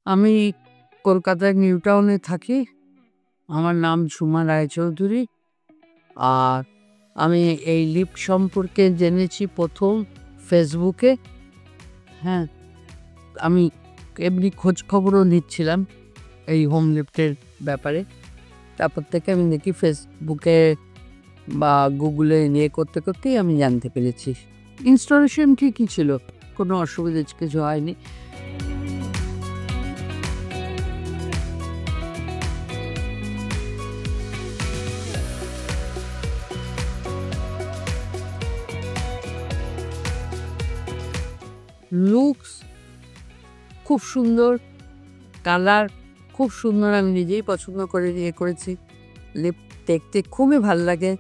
আমি কলকাতার নিউ টাউনে থাকি। আমার নাম ঝুমা রায়চৌধুরী। আর আমি এই লিফট সম্পর্কে জেনেছি ১ম ফেসবুকে। হ্যাঁ, আমি এমনি খোঁজ খবরও নিচ্ছিলাম এই হোম লিফটের ব্যাপারে। তারপর থেকে আমি দেখি ফেসবুকে বা গুগলে নিয়ে করতে করতেই আমি জানতে পেরেছি। ইনস্টলেশন ঠিকই ছিল, কোনো অসুবিধা কিছু হয়নি। লুকস খুব সুন্দর, কালার খুব সুন্দর, আমি নিজেই পছন্দ করে করেছি। লিফট দেখতে খুবই ভাল লাগে।